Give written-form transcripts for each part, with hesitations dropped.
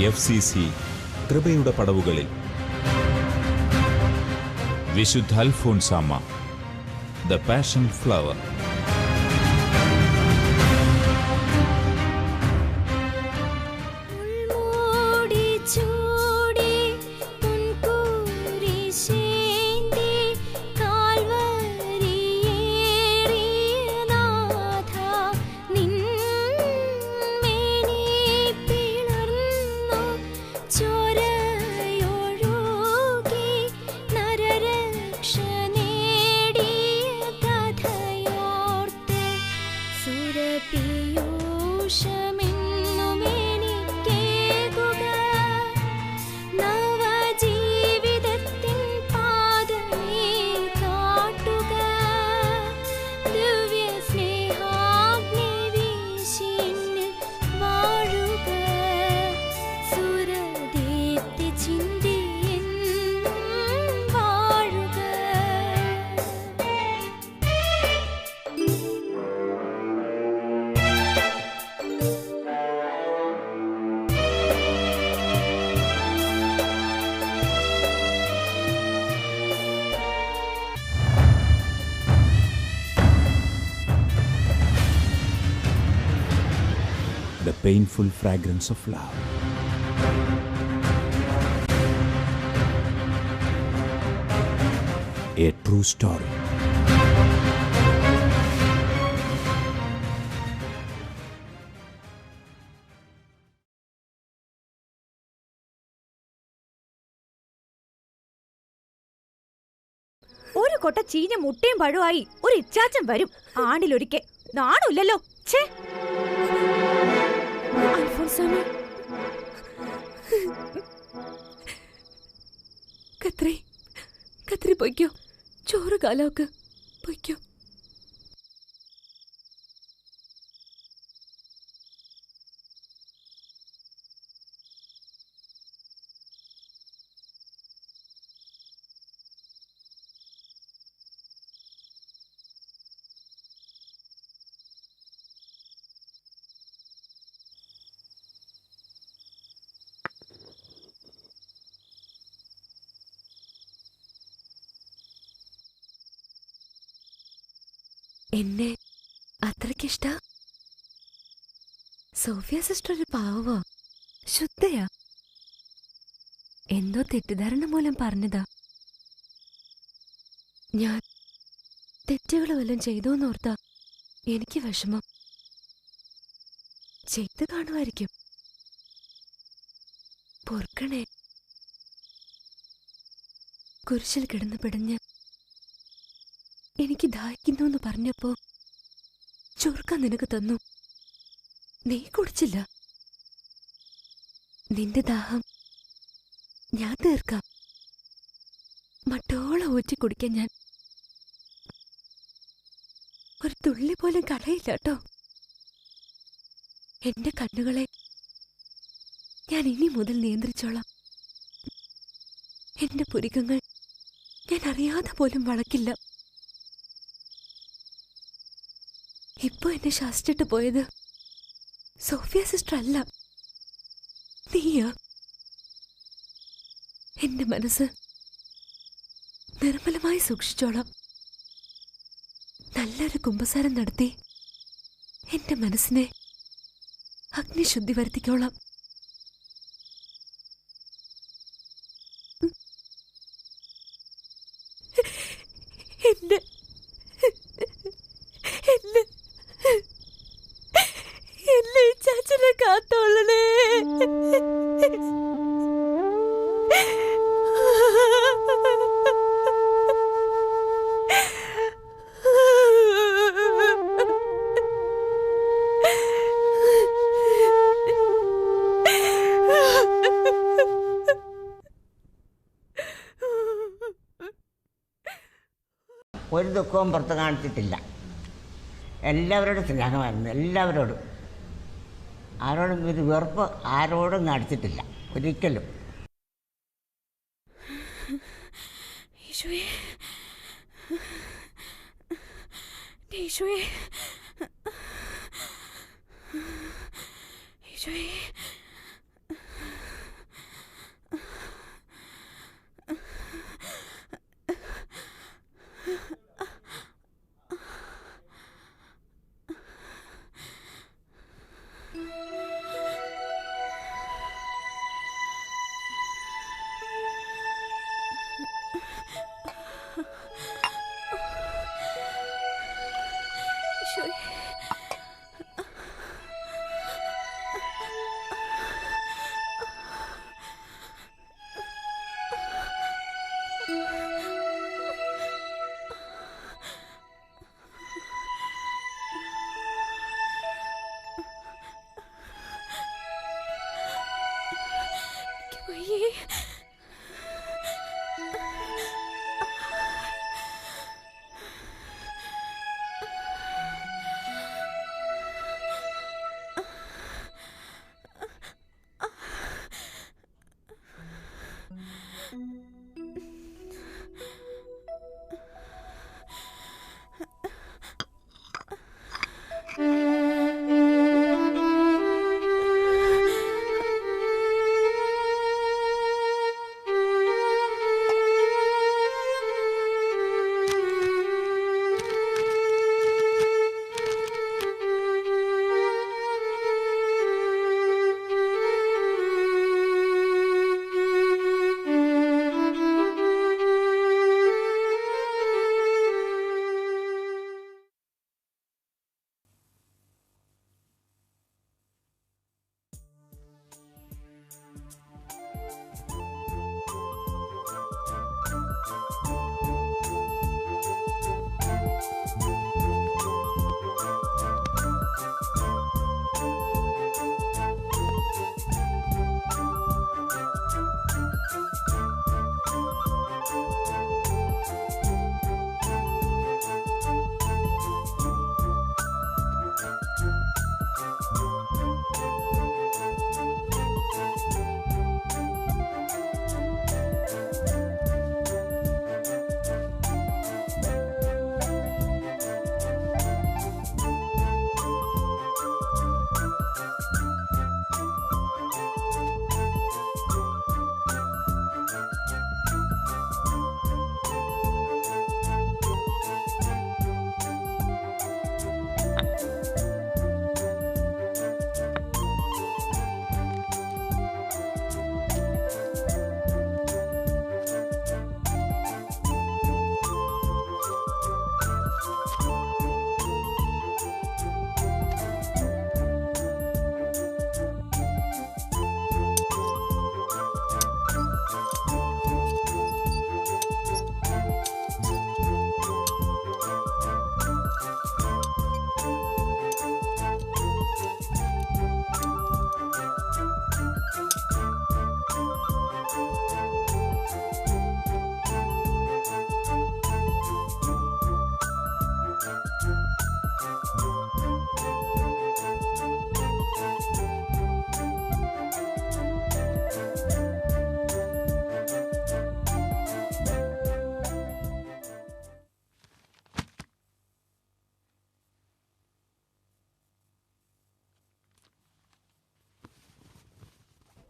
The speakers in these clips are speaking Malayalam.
FCC കൃപയുടെ പടവുകളിൽ വിശുദ്ധ Alphonsamma the passion flower. The painful fragrance of love. A true story. ഒരു കൊട്ട ചീഞ്ഞ മുട്ടയും പഴമായി ഒരു ഇച്ചാച്ചൻ വരും ആണ്ടിലൊരിക്കെ. നാണില്ലല്ലോ. ഛേ, അൽഫോൻസാമ്മ. കത്രി പൊയ്ക്കോ, ചോറ് കാലാവക്ക് പൊയ്ക്കോ. എന്നെ അത്രയ്ക്കിഷ്ട? സോഫിയ സിസ്റ്റർ ഒരു പാവോ, ശുദ്ധയാ. എന്തോ തെറ്റിദ്ധാരണ മൂലം പറഞ്ഞതാ. ഞാൻ തെറ്റുകൾ വല്ലതും ചെയ്തോന്നോർത്താ എനിക്ക് വിഷമം. ചെയ്ത് കാണുമായിരിക്കും. പൊറുക്കണേ. കുരിശിൽ കിടന്ന് പിടഞ്ഞ് എനിക്ക് ദാഹിക്കുന്നു എന്ന് പറഞ്ഞപ്പോ ചൊറുക്ക നിനക്ക് തന്നു. നീ കുടിച്ചില്ല. നിന്റെ ദാഹം ഞാൻ തീർക്കാം. മട്ടോളം ഊറ്റി കുടിക്കാൻ ഞാൻ ഒരു തുള്ളി പോലും കളയില്ല കേട്ടോ. എന്റെ കണ്ണുകളെ ഞാൻ ഇനി മുതൽ നിയന്ത്രിച്ചോളാം. എന്റെ പുരികങ്ങൾ ഞാൻ അറിയാതെ പോലും വളക്കില്ല. ഇപ്പൊ എന്നെ ശാസിച്ചിട്ട് പോയത് സോഫിയ സിസ്റ്റർ അല്ല, നീയാ. എന്റെ മനസ്സ് നിർമ്മലമായി സൂക്ഷിച്ചോളാം. നല്ലൊരു കുമ്പസാരം നടത്തി എന്റെ മനസ്സിനെ അഗ്നിശുദ്ധി വരുത്തിക്കോളാം. എന്നെ ചാച്ചനെ കാത്തോളണേ. ഒരു ദുഃഖവും പുറത്ത് കാണിച്ചിട്ടില്ല. എല്ലാവരോടും സ്നേഹമായിരുന്നു, എല്ലാവരോടും. ആരോടും ഒരു വെറുപ്പ് ആരോടും കാണിച്ചിട്ടില്ല ഒരിക്കലും.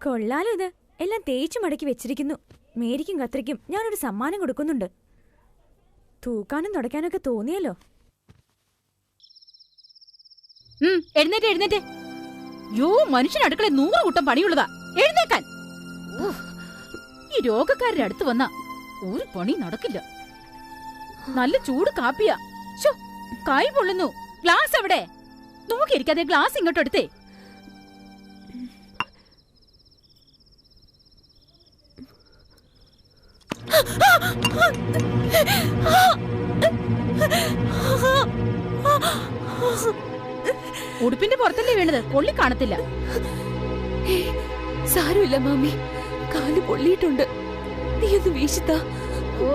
കൊള്ളാലോ ഇത്. എല്ലാം തേച്ചു മടക്കി വെച്ചിരിക്കുന്നു. മേരിക്കും കത്രിക്കും ഞാനൊരു സമ്മാനം കൊടുക്കുന്നുണ്ട്. തൂക്കാനും തുടയ്ക്കാനൊക്കെ തോന്നിയല്ലോ. എഴുന്നേറ്റ്. യോ, മനുഷ്യൻ അടുക്കള 100 കൂട്ടം പണിയുള്ളതാ. എഴുന്നേക്കാൻ. ഈ രോഗക്കാരുടെ അടുത്ത് വന്നാ ഒരു പണി നടക്കില്ല. നല്ല ചൂട് കാപ്പിയാ. കൈ പൊള്ളുന്നു. ഗ്ലാസ് എവിടെ? നോക്കിയിരിക്കാതെ ഗ്ലാസ് ഇങ്ങോട്ട് എടുത്തേ. ഉടുപ്പിന്റെ പുറത്തല്ലേ വീണത്? പൊള്ളി കാണത്തില്ല. സാരമില്ല മാമി, കാല് പൊള്ളിയിട്ടുണ്ട്. നീ ഒന്ന് വീശിത്താ. ഓ,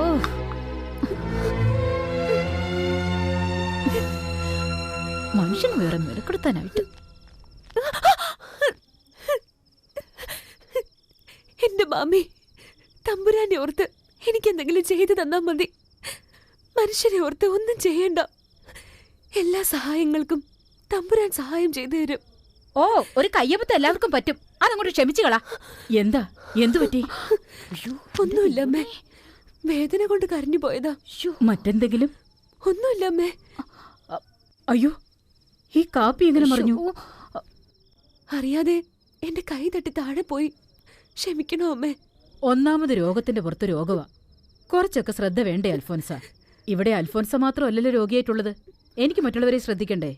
മനുഷ്യന് വേറെ മെനക്കെടുത്താനായിട്ട്. എന്റെ മാമി, തമ്പുരാനെ ഓർത്ത് എനിക്കെന്തെങ്കിലും ചെയ്തു തന്നാ മതി. മനുഷ്യരെ ഓർത്ത് ഒന്നും ചെയ്യണ്ട. എല്ലാ സഹായങ്ങൾക്കും തമ്പുരാൻ സഹായം ചെയ്തു തരും. ഓ, ഒരു കയ്യബത്ത് എല്ലാവർക്കും പറ്റും. അതങ്ങോട്ട് ക്ഷമിച്ചുകളാ. എന്താ? എന്തു പറ്റി? ഒന്നുമില്ല അമ്മേ, വേദന കൊണ്ട് കരഞ്ഞു പോയതാ. മറ്റെന്തെങ്കിലും? ഒന്നുമില്ല അമ്മേ. അയ്യോ, ഈ കാപ്പി എങ്ങനെ മറിഞ്ഞു? അറിയാതെ എന്റെ കൈ തട്ടി താഴെ പോയി. ക്ഷമിക്കണോ അമ്മേ? ഒന്നാമത് രോഗത്തിന്റെ പുറത്ത് രോഗവാ. കുറച്ചൊക്കെ ശ്രദ്ധ വേണ്ടേ അൽഫോൻസ? ഇവിടെ അൽഫോൻസ മാത്രമല്ലല്ലോ രോഗിയായിട്ടുള്ളത്. എനിക്ക് മറ്റുള്ളവരെ ശ്രദ്ധിക്കണ്ടേ?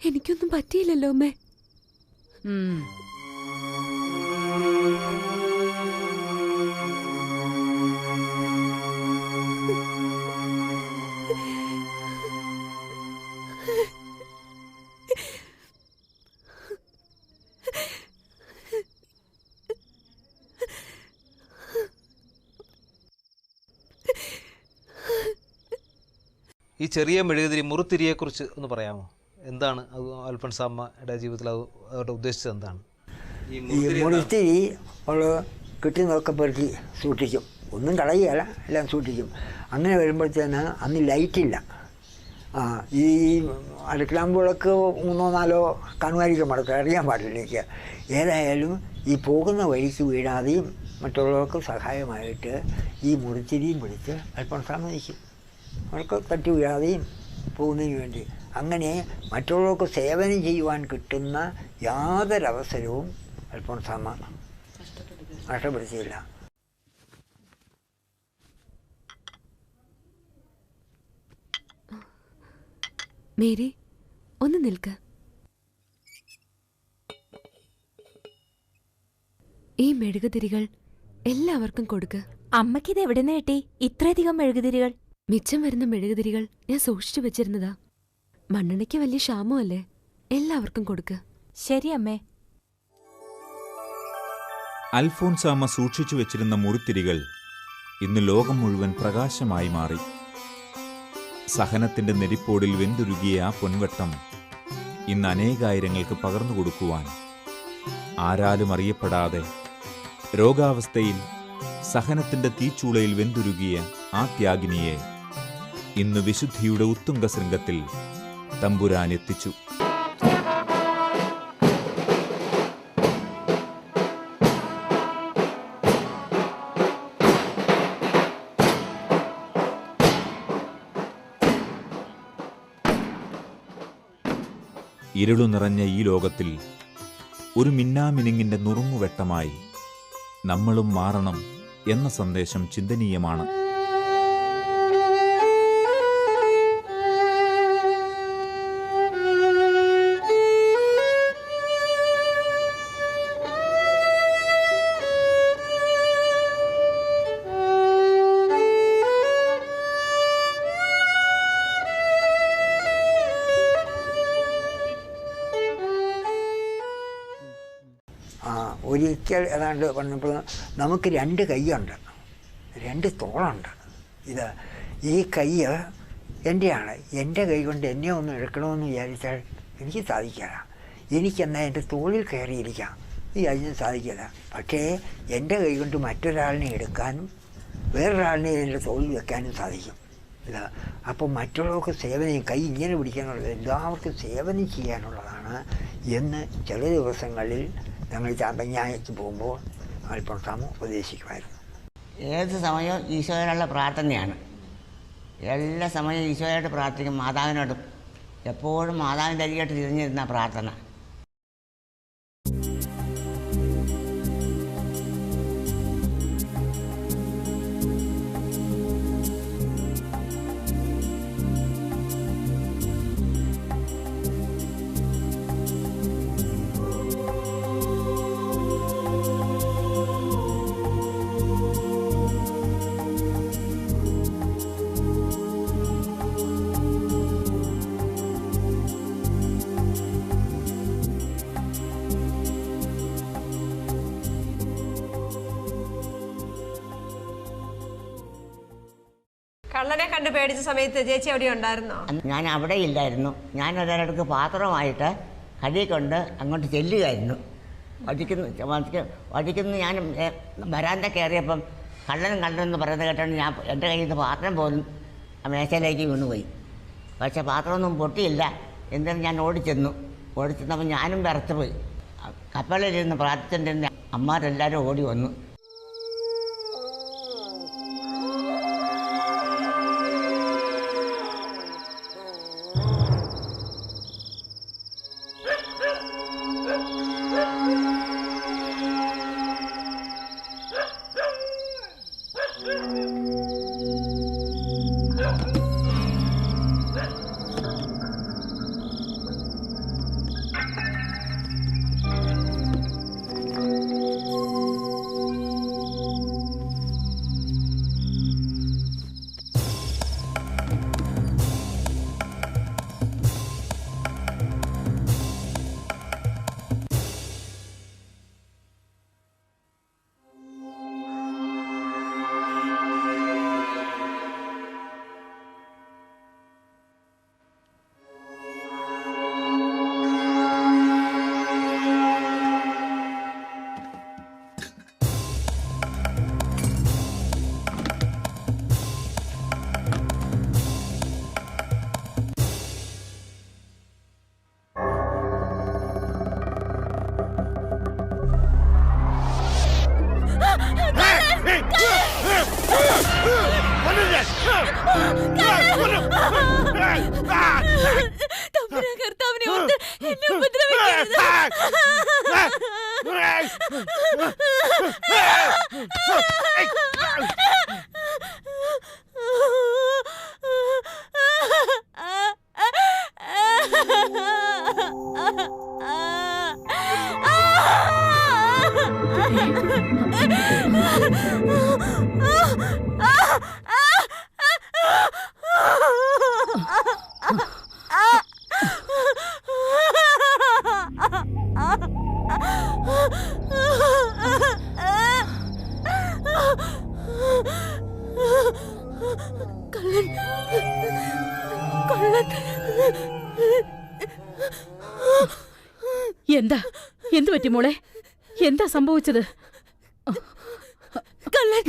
എനിക്കൊന്നും പറ്റിയില്ലല്ലോ അമ്മേ. ഈ ചെറിയ മെഴുകുതിരി മുറുത്തിരിയെക്കുറിച്ച് ഒന്ന് പറയാമോ? എന്താണ് അത്? അൽഫോൻസാമ്മയുടെ ജീവിതത്തിൽ അവരുടെ ഉദ്ദേശിച്ചത് എന്താണ്? ഈ മുറുത്തിരി അവൾ കിട്ടുന്നതൊക്കെ പെറുക്കി സൂക്ഷിക്കും. ഒന്നും കളയുകയല്ല, എല്ലാം സൂക്ഷിക്കും. അങ്ങനെ വരുമ്പോഴത്തേന് അന്ന് ലൈറ്റില്ല. ഈ അടുക്കളാമ്പുകളൊക്കെ 3-4 കാണുമായിരിക്കും മടക്കം, അറിയാൻ പാടില്ല എനിക്ക്. ഏതായാലും ഈ പോകുന്ന വഴിക്ക് വീഴാതെയും മറ്റുള്ളവർക്ക് സഹായമായിട്ട് ഈ മുറുത്തിരിയും പിടിച്ച് അൽഫോൻസാമ്മ നിൽക്കും. അവർക്ക് തട്ടി വീഴാതെയും പോകുന്നതിന് വേണ്ടി. അങ്ങനെ മറ്റുള്ളവർക്ക് സേവനം ചെയ്യുവാൻ കിട്ടുന്ന യാതൊരവസരവും അൽഫോൻസാമ്മ നഷ്ടപ്പെടുത്തിയില്ല. മേരി, ഒന്ന് നിൽക്ക. ഈ മെഴുകുതിരികൾ എല്ലാവർക്കും കൊടുക്ക്. അമ്മക്കിത് എവിടെ നിന്ന് കിട്ടി ഇത്രയധികം മെഴുകുതിരികൾ? മിച്ചം വരുന്ന മെഴുകുതിരികൾ ഞാൻ സൂക്ഷിച്ചു വെച്ചിരുന്നതാ. മണ്ണെണ്ണയ്ക്ക് വലിയ ക്ഷാമമല്ലേ, എല്ലാവർക്കും കൊടുക്ക്. ശരി അമ്മേ. അൽഫോൻസാമ്മ സൂക്ഷിച്ചു വെച്ചിരുന്ന മുറിത്തിരികൾ ഇന്ന് ലോകം മുഴുവൻ പ്രകാശമായി മാറി. സഹനത്തിന്റെ നെരിപ്പോടിൽ വെന്തുരുകിയ ആ പൊൻവട്ടം ഇന്ന് അനേകായിരങ്ങൾക്ക് പകർന്നു കൊടുക്കുവാൻ ആരാലും അറിയപ്പെടാതെ രോഗാവസ്ഥയിൽ സഹനത്തിന്റെ തീച്ചൂളയിൽ വെന്തുരുകിയ ആ ത്യാഗിനിയെ ഇന്ന് വിശുദ്ധിയുടെ ഉത്തുംഗ ശൃംഗത്തിൽ തമ്പുരാൻ എത്തിച്ചു. ഇരുളു നിറഞ്ഞ ഈ ലോകത്തിൽ ഒരു മിന്നാമിനുങ്ങിന്റെ നുറുങ്ങുവെട്ടമായി നമ്മളും മാറണം എന്ന സന്ദേശം ചിന്തനീയമാണ്. ഒരിക്കൽ ഏതാണ്ട് പറഞ്ഞപ്പോൾ നമുക്ക് 2 കൈയുണ്ട്, 2 തോളുണ്ട്. ഈ കൈ എൻ്റെയാണ്. എൻ്റെ കൈ കൊണ്ട് എന്നെ ഒന്ന് എടുക്കണമെന്ന് വിചാരിച്ചാൽ എനിക്ക് സാധിക്കില്ല. എനിക്കെന്നാൽ എൻ്റെ തോളിൽ കയറിയിരിക്കാം, വിചാരിച്ചാൽ സാധിക്കില്ല. പക്ഷേ എൻ്റെ കൈ കൊണ്ട് മറ്റൊരാളിനെ എടുക്കാനും വേറൊരാളിനെ എൻ്റെ തോളിൽ വെക്കാനും സാധിക്കും. അപ്പോൾ മറ്റുള്ളവർക്ക് സേവനം, കൈ ഇങ്ങനെ പിടിക്കാനുള്ളത് എല്ലാവർക്കും സേവനം ചെയ്യാനുള്ളതാണ് എന്ന് ചില ദിവസങ്ങളിൽ ഞങ്ങൾ ചാമ്പങ്ങായ്ക്ക് പോകുമ്പോൾ അൽഫോൻസാമ്മ ഉപദേശിക്കുമായിരുന്നു. ഏത് സമയവും ഈശോയോടുള്ള പ്രാർത്ഥനയാണ്. എല്ലാ സമയവും ഈശോയോട് പ്രാർത്ഥിക്കും, മാതാവിനോടും. എപ്പോഴും മാതാവിൻ്റെ അരികട്ട് തിരിഞ്ഞിരുന്ന പ്രാർത്ഥന. കള്ളനെ കണ്ട് പേടിച്ച സമയത്ത് ചേച്ചി അവിടെ ഉണ്ടായിരുന്നോ? ഞാൻ അവിടെ ഇല്ലായിരുന്നു. ഞാൻ ഒരിടക്ക് പാത്രമായിട്ട് കടി കൊണ്ട് അങ്ങോട്ട് ചെല്ലുകയായിരുന്നു. വടിക്കുന്ന ഞാൻ വരാന്ത കയറിയപ്പം കള്ളനെന്ന് പറയുന്നത് കേട്ടാണ് ഞാൻ എൻ്റെ കയ്യിൽ നിന്ന് പാത്രം പോലും ആ മേശയിലേക്ക് വീണുപോയി. പക്ഷേ പാത്രമൊന്നും പൊട്ടിയില്ല. എന്നിട്ട് ഞാൻ ഓടിച്ചെന്നപ്പോൾ ഞാനും വിറച്ചുപോയി. കപ്പലിലിരുന്ന് പ്രാർത്ഥിച്ചിട്ടിരുന്ന അമ്മമാരെല്ലാവരും ഓടി വന്നു. കർത്താവിനെ ഓർത്ത് എന്നെ ഉപദ്രവിക്കരുത്. എന്തു പറ്റി മോളെ? എന്താ സംഭവിച്ചത്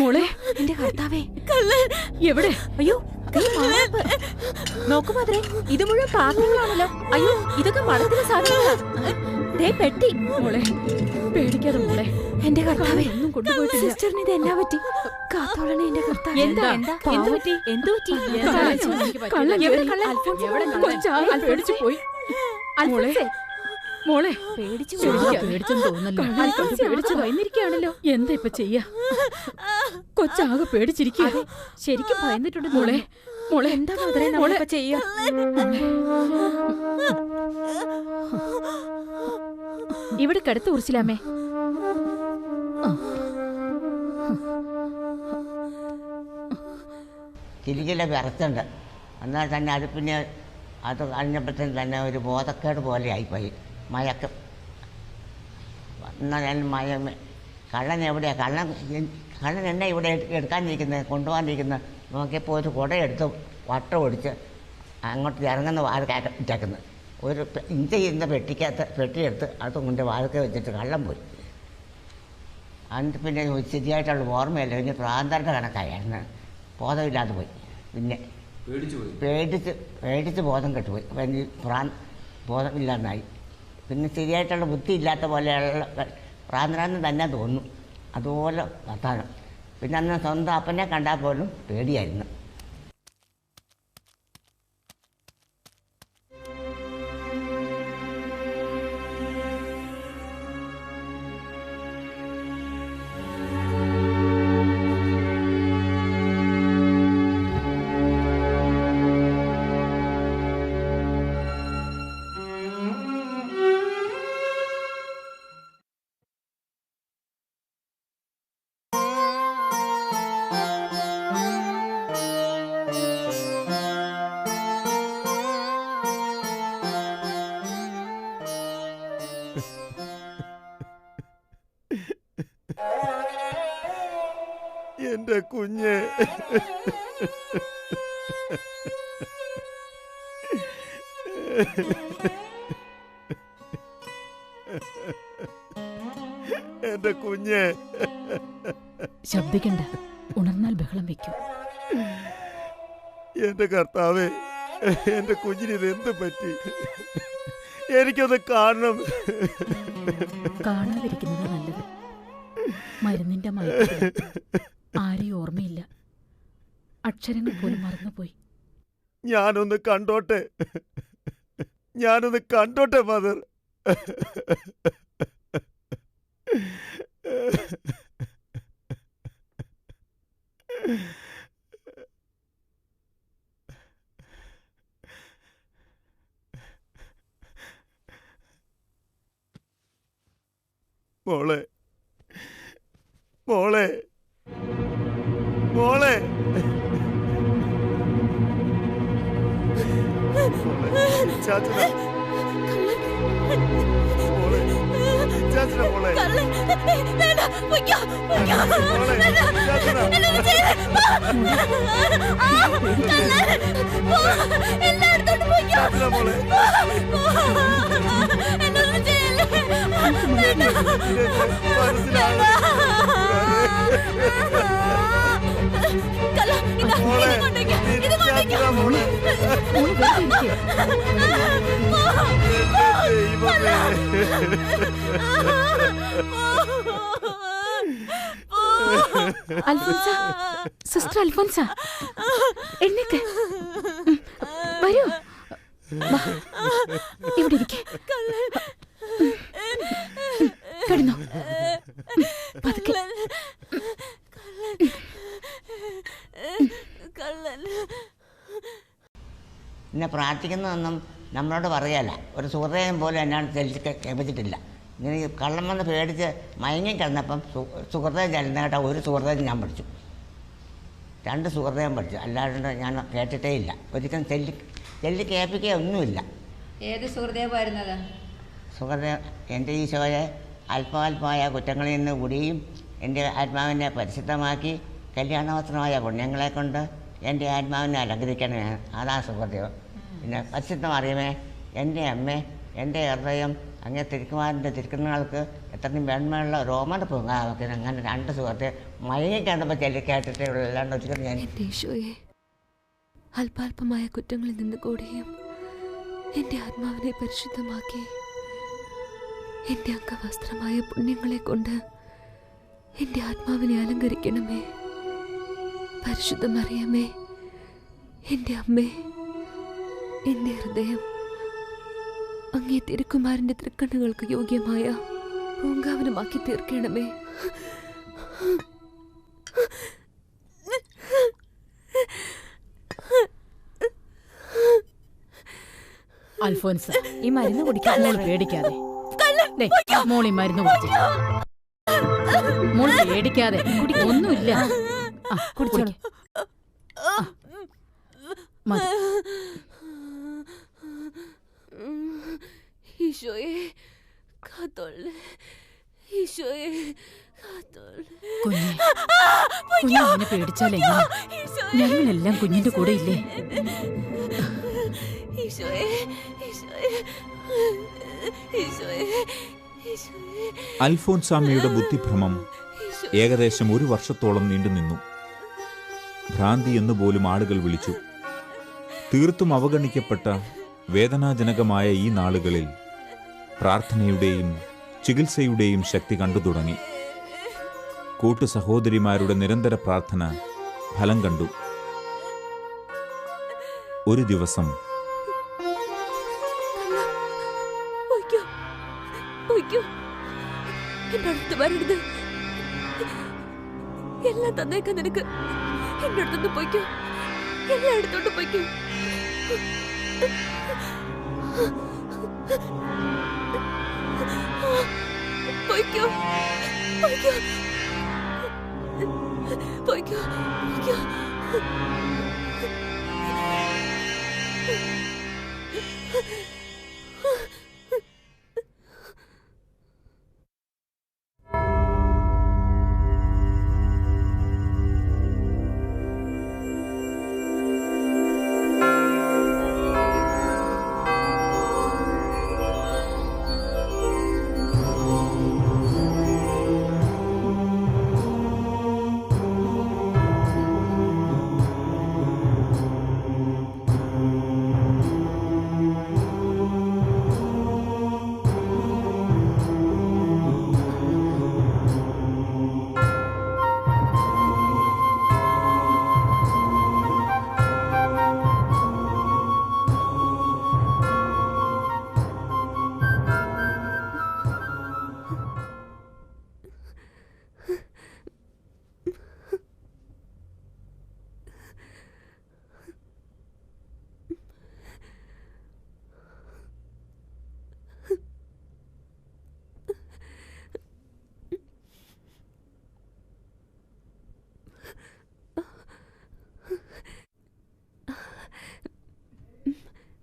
മോളെ? എന്റെ കർത്താവേ, എവിടെ? അയ്യോ നോക്കുമാത്രേ, ഇത് മുഴുവൻ പാത്രങ്ങളാണല്ലോ. അയ്യോ, ഇതൊക്കെ മണത്തിന് സാധനങ്ങളാ. പെട്ടി. മോളെ പേടിക്കാതെ മോളെ. എന്റെ കർത്താവേ, ഒന്നും കൊണ്ടുപോയിട്ടില്ല. സിസ്റ്ററിന് ഇത് എന്നാ പറ്റി? കാത്തോളണേ എന്റെ കർത്താവേ. പേടിച്ചു പോയി മോളെ. മോളെ പേടിച്ചെന്ന് തോന്നുന്നല്ലോ. ഭയന്നിരിക്കുകയാണല്ലോ. എന്താ ഇപ്പൊ ചെയ്യാ? കൊച്ചാകെ പേടിച്ചിരിക്കുക. ശരിക്കും ഭയന്നിട്ടുണ്ട് മോളെ. മോളെ എന്താ മാതിരി നമ്മളിപ്പോ ചെയ്യാ? ഇവിടെ കിടത്ത് ഉറിച്ചില്ലാമേ. കിലികില വിറച്ചുണ്ട്. എന്നാൽ തന്നെ അത് പിന്നെ അത് കഴിഞ്ഞപ്പോഴത്തേന് തന്നെ ഒരു ബോധക്കേട് പോലെ ആയിപ്പോയി. മയക്കം. എന്നാൽ ഞാൻ കള്ളൻ എവിടെയാണ്? കള്ളൻ എന്നെ ഇവിടെ എടുക്കാനിരിക്കുന്നത്, കൊണ്ടുപോകാനിരിക്കുന്നത്. നോക്കിയപ്പോൾ ഒരു കുടയെടുത്ത് വട്ടം ഒടിച്ച് അങ്ങോട്ട് ഇറങ്ങുന്ന വാതിക്കകത്തേക്കുന്നത്. ഒരു ഇഞ്ച ചെയ്യുന്ന പെട്ടിയെടുത്ത് അത് കൊണ്ട് വാതിക്കെ വെച്ചിട്ട് കള്ളൻ പോയി. എന്നിട്ട് പിന്നെ ശരിയായിട്ടുള്ള ഓർമ്മയില്ല. പിന്നെ പ്രാന്തരുടെ കണക്കായിരുന്നു. ബോധമില്ലാതെ പോയി. പിന്നെ പേടിച്ച് ബോധം കെട്ടുപോയി. ബോധമില്ലാതായി. പിന്നെ ശരിയായിട്ടുള്ള ബുദ്ധി ഇല്ലാത്ത പോലെയുള്ള പ്രാന്തരാന്ന് തന്നെ തോന്നും. അതുപോലെ വർത്താനം. പിന്നെ അന്ന് സ്വന്തം അപ്പനെ കണ്ടാൽ പോലും പേടിയായിരുന്നു. എന്റെ കുഞ്ഞ്, എന്റെ കുഞ്ഞ്. ശബ്ദിക്കണ്ട, ഉണർന്നാൽ ബഹളം വെക്കും. എന്റെ കർത്താവേ, എന്റെ കുഞ്ഞിന് ഇത് എന്ത് പറ്റി? എനിക്കൊന്ന് കാണണം. കാണാതിരിക്കുന്നത് നല്ലത്. മരുന്നിന്റെ മയക്കത്തിൽ ആരെയും ഓർമ്മയില്ല. അക്ഷരങ്ങൾ പോലും മറന്നുപോയി. ഞാനൊന്ന് കണ്ടോട്ടെ, ഞാനൊന്ന് കണ്ടോട്ടെ മദർ. മോളെ, മോളെ, മോളെ, ചാച്ചന, മോളെ, ചാച്ചന, മോളെ, മോളെ, ചാച്ചന, ചാച്ചന, മോളെ, അൽഫോൻസ, സിസ്റ്റർ അൽഫോൻസ, എഴുന്നേക്ക്, വരൂ, ഇവിടെ ഇരിക്കെ, കിടന്നോ, പതുക്കെ. പിന്നെ പ്രാർത്ഥിക്കുന്നതൊന്നും നമ്മളോട് പറയല്ല. ഒരു സുഹൃതയും പോലും എന്നോട് കേൾപ്പിച്ചിട്ടില്ല. ഇങ്ങനെ കള്ളം വന്ന് പേടിച്ച് മയങ്ങി കിടന്നപ്പം സുഹൃതയും ചെല്ലുന്ന കേട്ടാൽ ഒരു സുഹൃതയും ഞാൻ പഠിച്ചു. 2 സുഹൃതയും പഠിച്ചു. അല്ലാണ്ട് ഞാൻ കേട്ടിട്ടേ ഇല്ല. ഒരിക്കലും ചെല്ലി കേൾപ്പിക്കുകയൊന്നുമില്ല. ഏത് സുഹൃദേവായിരുന്നത്? സുഹൃദയം എൻ്റെ ഈശോയെ അല്പാൽപമായ കുറ്റങ്ങളിൽ നിന്ന് കൂടിയും എൻ്റെ ആത്മാവിനെ പരിശുദ്ധമാക്കി കല്യാണവസ്ത്രമായ പുണ്യങ്ങളെ കൊണ്ട് എൻ്റെ ആത്മാവിനെ അലങ്കരിക്കണമേ. അതാ സുഹൃദയം. പിന്നെ പരിശുദ്ധ മറിയമേ, എൻ്റെ അമ്മേ, എൻ്റെ ഹൃദയം അങ്ങേ തിരുക്കുമാരൻ്റെ തിരുക്കുന്നവൾക്ക് എത്രയും വെണ്മയുള്ള രോമന പൊങ്ങാവൊക്കെ. അങ്ങനെ 2 സുഹൃത്തെ മയങ്ങി കണ്ടപ്പോൾ ചെല്ലി കേട്ടിട്ടേ ഉള്ളൂ. അല്ലാണ്ട് ഒരിക്കലും ഞാൻ എൻ്റെ ഈശോയെ അല്പാൽപമായ കുറ്റങ്ങളിൽ നിന്ന് കൂടിയും എൻ്റെ ആത്മാവിനെ പരിശുദ്ധമാക്കി എൻ്റെ അംഗവസ്ത്രമായ പുണ്യങ്ങളെ കൊണ്ട് എൻ്റെ ആത്മാവിനെ അലങ്കരിക്കണമേ. പരിശുദ്ധ മറിയമേ, എൻ്റെ അമ്മേ, എൻ്റെ ഹൃദയം അങ്ങേ തിരുക്കുമാരൻ്റെ തൃക്കണ്ണുകൾക്ക് യോഗ്യമായ പൂങ്കാവനമാക്കി തീർക്കണമേ. അൽഫോൻസ, ഈ മരുന്ന് കുടിക്കാൻ മോള് പേടിക്കാതെ. മോളി മരുന്ന് കുടിച്ചു. മോള് പേടിക്കാതെ, ഒന്നുമില്ല. കുടിച്ചോളൂ. മതി. ഈശോയെ കാത്തോളേ, ഈശോയെ കാത്തോളേ. കുഞ്ഞെ, കുഞ്ഞിനെ പേടിച്ചാലേ ഞങ്ങളെല്ലാം കുഞ്ഞിന്റെ കൂടെ ഇല്ലേ? ഈശോയെ, ഈശോയെ, ഈശോയെ, ഈശോയെ. അൽഫോൻസാമ്മയുടെ ബുദ്ധിഭ്രമം ഏകദേശം 1 വർഷത്തോളം നീണ്ടുനിന്നു. ഭ്രാന്തി എന്നുപോലും ആളുകൾ വിളിച്ചു. തീർത്തും അവഗണിക്കപ്പെട്ട വേദനാജനകമായ ഈ നാളുകളിൽ പ്രാർത്ഥനയുടെയും ചികിത്സയുടെയും ശക്തി കണ്ടു തുടങ്ങി. കൂട്ടു സഹോദരിമാരുടെ നിരന്തര പ്രാർത്ഥന ഫലം കണ്ടു. ഒരു ദിവസം എന്റെ അടുത്ത് വരരുത്. എല്ലാം തന്നേക്കാൻ നിനക്ക്. എന്റെ അടുത്തൊന്ന് പോയിക്കോ. എല്ലാം എടുത്തോണ്ട് പോയിക്കോ. പോയിക്കോ പോയിക്കോ പോയിക്കോ പോയിക്കോ.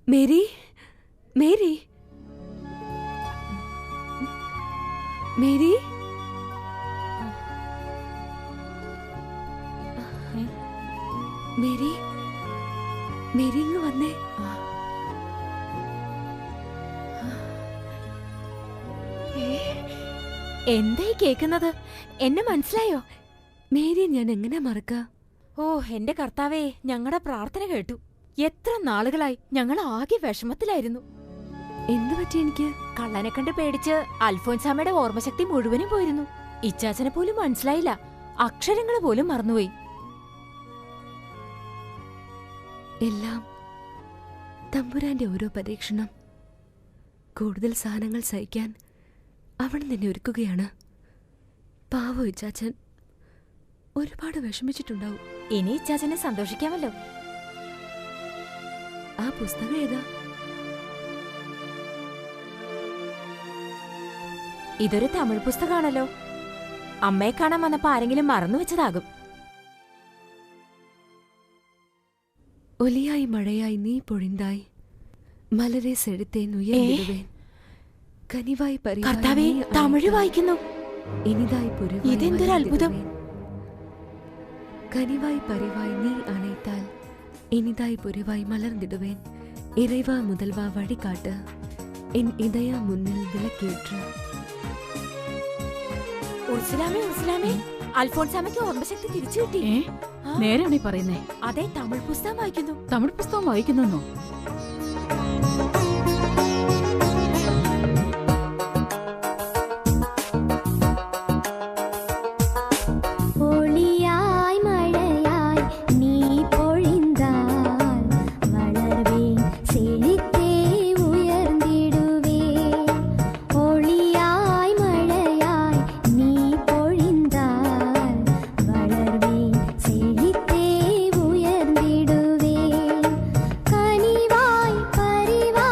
Mary, Mary, Mary, Mary, Mary ഇങ്ങ് വന്നേ. എന്തായി കേക്കുന്നത്? എന്നെ മനസ്സിലായോ? മേരിയെ ഞാൻ എങ്ങനെ മറക്ക? ഓ എന്റെ കർത്താവേ, ഞങ്ങളുടെ പ്രാർത്ഥന കേട്ടു. എത്ര നാളുകളായി ഞങ്ങൾ ആകെ വിഷമത്തിലായിരുന്നു. എന്തു പറ്റി എനിക്ക്? കള്ളനെ കണ്ട് പേടിച്ച് അൽഫോൻസാമയുടെ ഓർമ്മശക്തി മുഴുവനും പോയിരുന്നു. ഇച്ചാച്ചനെ പോലും മനസ്സിലായില്ല. അക്ഷരങ്ങൾ പോലും മറന്നുപോയി. എല്ലാം തമ്പുരാന്റെ ഓരോ പരീക്ഷണം. കൂടുതൽ സാധനങ്ങൾ സഹിക്കാൻ അവൻ നിന്നെ ഒരുക്കുകയാണ്. പാവോ ഇച്ചാച്ചൻ ഒരുപാട് വിഷമിച്ചിട്ടുണ്ടാവും. ഇനി ഇച്ചാച്ചനെ സന്തോഷിക്കാമല്ലോ. ആ പുസ്തകം ഏതാ? ഇതൊരു തമിഴ് പുസ്തകമാണല്ലോ. അമ്മയെ കാണാൻ വന്നപ്പോ ആരെങ്കിലും മറന്നു വെച്ചതാകും. ഒലിയായി മഴയായി നീ പൊഴിന്തായി, മലരെ സെഴുത്തേൻ ഉയർന്നിടുവേൻ, കനിവായി കർത്താവേ, തമിഴ് വായിക്കുന്നു. ഇനിതായി പൊരുവായി ഇതെന്തൊരു അത്ഭുതം! കനിവായി പരിവായി നീ അണൈത്താൽ ഇനിതായി പൊരുവായി മലർന്നിടുവേൻ, ഇറൈവാ മുതൽവാ വഴികാട്ട്, എൻ ഇതയ മുന്നിൽ വിളക്കേറ്റ്. ഉർസുലാമേ, ഉർസുലാമേ, അൽഫോൻസാമയ്ക്ക് ഓർമ്മശക്തി തിരിച്ചു കിട്ടി. നേരാണീ പറയുന്നേ. അതെ, തമിഴ് പുസ്തകം വായിക്കുന്നു. തമിഴ് പുസ്തകം വായിക്കുന്നോ? കനിവായി പരിവാ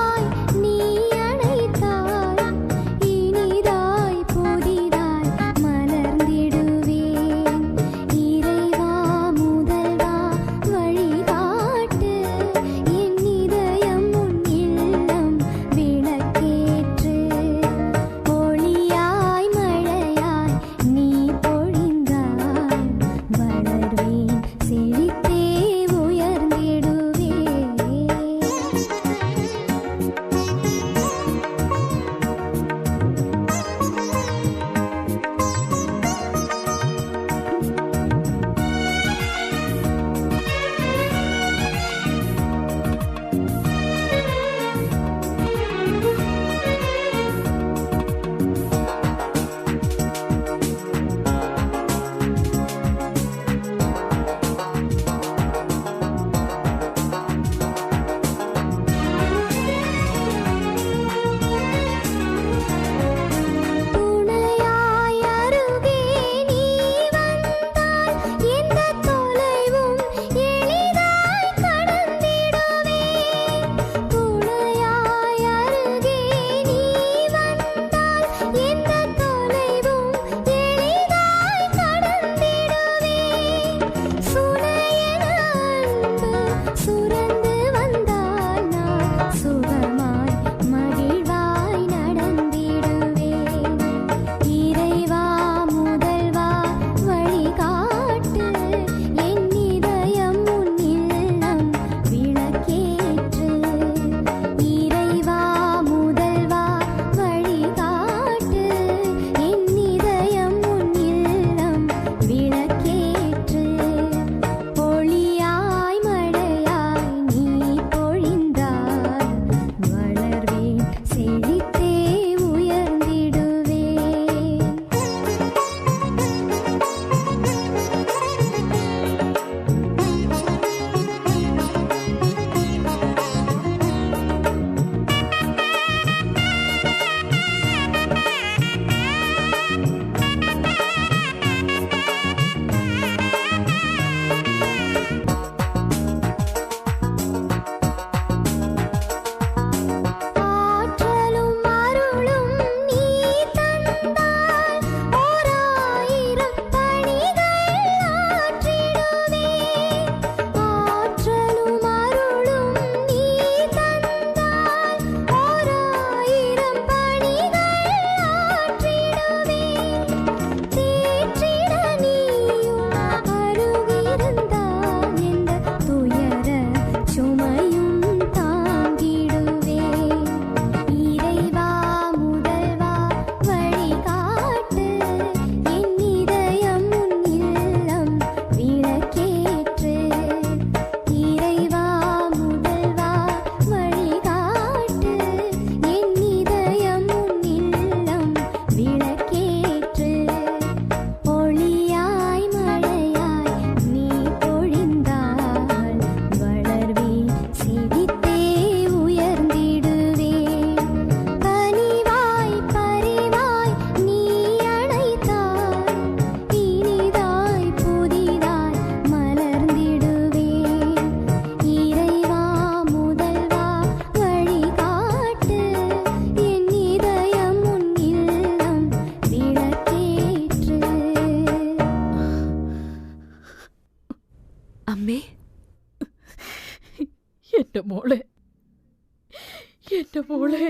മോളെ.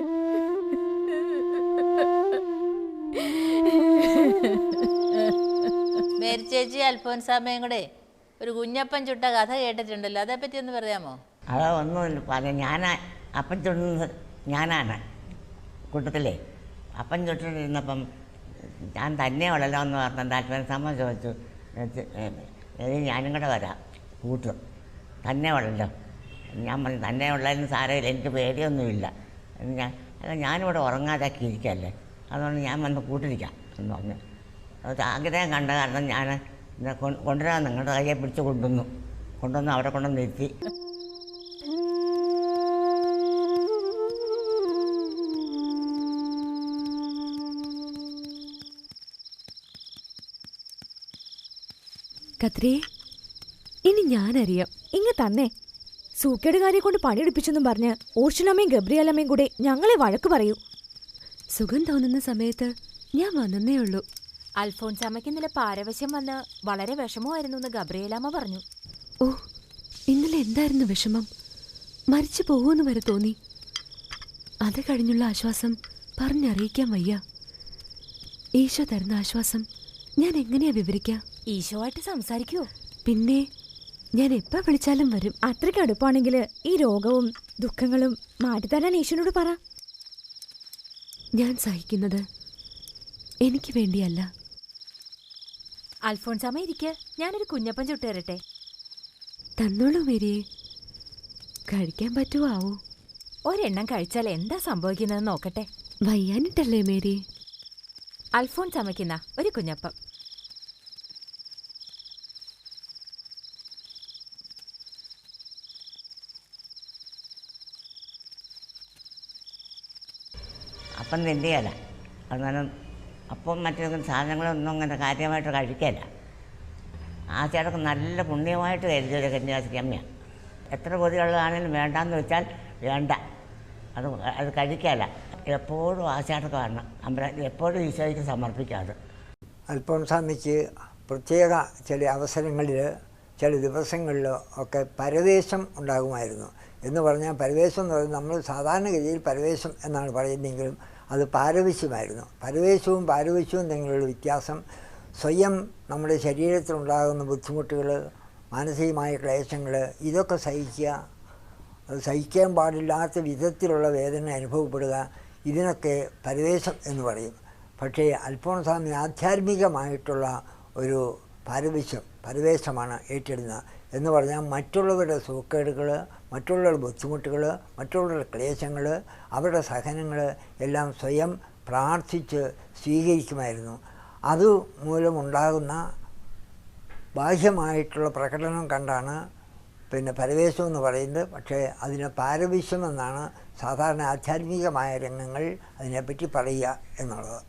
മേരി ചേച്ചി അൽഫോൻസാമ്മയും കൂടെ ഒരു കുഞ്ഞപ്പൻ ചുട്ട കഥ കേട്ടിട്ടുണ്ടല്ലോ, അതേപ്പറ്റി ഒന്ന് പറയാമോ? അത് ഒന്നുമില്ല പറയാം. അപ്പം ചുടുന്നത് ഞാനാണ് കൂട്ടത്തിലേ. അപ്പം ചുട്ടിരുന്നപ്പം ഞാൻ തന്നെ ഉള്ളല്ലോ എന്ന് പറഞ്ഞിട്ട് അൽഫോൻസാമ്മ ചോദിച്ചു, ഞാനും കൂടെ വരാം കൂട്ടും, തന്നെ ഉള്ളല്ലോ. ഞാൻ പറഞ്ഞു തന്നെ ഉള്ളതിന് സാരമില്ല, എനിക്ക് പേടിയൊന്നുമില്ല, ഞാനിവിടെ ഉറങ്ങാതാക്കി ഇരിക്കല്ലേ, അതുകൊണ്ട് ഞാൻ വന്ന് കൂട്ടിരിക്കാം എന്ന് പറഞ്ഞു. അത് ആഗ്രഹം കണ്ട കാരണം ഞാൻ കൊണ്ടുവരാൻ നിങ്ങളുടെ കയ്യെ പിടിച്ച് കൊണ്ടുവന്ന് അവിടെ കൊണ്ടുവന്ന് നിർത്തി. കത്രിയെ, ഇനി ഞാനറിയാം. ഇങ്ങ് തന്നെ. സൂക്കേടുകാരെ കൊണ്ട് പണിയെടുപ്പിച്ചെന്നും പറഞ്ഞ് ഓർഷനമ്മയും ഗബ്രിയലമ്മയും കൂടെ ഞങ്ങളെ വഴക്ക് പറയൂ. സുഖം തോന്നുന്ന സമയത്ത് ഞാൻ വന്നേ ഉള്ളൂ. അൽഫോൻസാമ്മയ്ക്ക് ഇന്നലെ പാരവശ്യം വന്ന് വളരെ വിഷമമായിരുന്നു എന്ന് ഗബ്രിയേലാമ്മ പറഞ്ഞു. ഓ, ഇന്നലെ എന്തായിരുന്നു വിഷമം? മരിച്ചു പോകുമെന്ന് വരെ തോന്നി. അത് കഴിഞ്ഞുള്ള ആശ്വാസം പറഞ്ഞറിയിക്കാൻ വയ്യ. ഈശോ തരുന്ന ആശ്വാസം ഞാൻ എങ്ങനെയാ വിവരിക്കാം? ഈശോയായിട്ട് സംസാരിക്കുവോ? പിന്നെ ഞാൻ എപ്പോ വിളിച്ചാലും വരും. അത്രയ്ക്ക് അടുപ്പാണെങ്കിൽ ഈ രോഗവും ദുഃഖങ്ങളും മാറ്റിത്തരാൻ ഈശോനോട് പറ. ഞാൻ സഹിക്കുന്നത് എനിക്ക് വേണ്ടിയല്ല. അൽഫോൻസാമ്മ ഇരിക്ക്, ഞാനൊരു കുഞ്ഞപ്പൻ ചുട്ട് തരട്ടെ. തന്നോളൂ മേരിയെ. കഴിക്കാൻ പറ്റുമോ? ഒരെണ്ണം കഴിച്ചാൽ എന്താ സംഭവിക്കുന്നതെന്ന് നോക്കട്ടെ. വയ്യാനിട്ടല്ലേ മേരി? അൽഫോൻസാമ്മയ്ക്കുന്നാ ഒരു കുഞ്ഞപ്പം. അപ്പം തിന്നുകയില്ല, അന്നേരം അപ്പം മറ്റു സാധനങ്ങളൊന്നും അങ്ങനെ കാര്യമായിട്ട് കഴിക്കില്ല. ആ ചേട്ടക്ക് നല്ല പുണ്യമായിട്ട് കരുതിയൊരു കന്യാസ്ത്രീയമ്മയാണ്. എത്ര കൊതിയുള്ളതാണെങ്കിലും വേണ്ടാന്ന് വെച്ചാൽ വേണ്ട, അത് കഴിക്കില്ല. എപ്പോഴും ആ ചേട്ടക്ക് വരണം, എപ്പോഴും ഈശോയ്ക്ക് സമർപ്പിക്കാതെ. അൽഫോൻസാമ്മയ്ക്ക് പ്രത്യേക ചില അവസരങ്ങളിൽ, ചില ദിവസങ്ങളിൽ ഒക്കെ പരവേശം ഉണ്ടാകുമായിരുന്നു. എന്ന് പറഞ്ഞാൽ പരവേശം എന്ന് പറയുന്നത് നമ്മൾ സാധാരണഗതിയിൽ പരവേശം എന്നാണ് പറയുന്നതെങ്കിലും അത് പാരവശ്യമായിരുന്നു. പരവേശവും പാരവശ്യവും തമ്മിലുള്ള വ്യത്യാസം സ്വയം നമ്മുടെ ശരീരത്തിലുണ്ടാകുന്ന ബുദ്ധിമുട്ടുകൾ, മാനസികമായ ക്ലേശങ്ങൾ, ഇതൊക്കെ സഹിക്കാൻ പാടില്ലാത്ത വിധത്തിലുള്ള വേദന അനുഭവപ്പെടുക, ഇതിനൊക്കെ പരവേശം എന്ന് പറയും. പക്ഷേ അൽഫോൻസാമ്മ ആധ്യാത്മികമായിട്ടുള്ള ഒരു പരവേശമാണ് ഏറ്റെടുക്കുന്നത്. എന്ന് പറഞ്ഞാൽ മറ്റുള്ളവരുടെ സൂക്കേടുകൾ, മറ്റുള്ളവരുടെ ബുദ്ധിമുട്ടുകൾ, മറ്റുള്ളവരുടെ ക്ലേശങ്ങൾ, അവരുടെ സഹനങ്ങൾ എല്ലാം സ്വയം പ്രാർത്ഥിച്ച് സ്വീകരിക്കുമായിരുന്നു. അതുമൂലമുണ്ടാകുന്ന ബാഹ്യമായിട്ടുള്ള പ്രകടനം കണ്ടാണ് പരവേശം എന്ന് പറയുന്നത്. പക്ഷേ അതിനെ പാരവശ്യം എന്നാണ് സാധാരണ ആധ്യാത്മികമായ രംഗങ്ങൾ അതിനെപ്പറ്റി പറയുക എന്നുള്ളത്.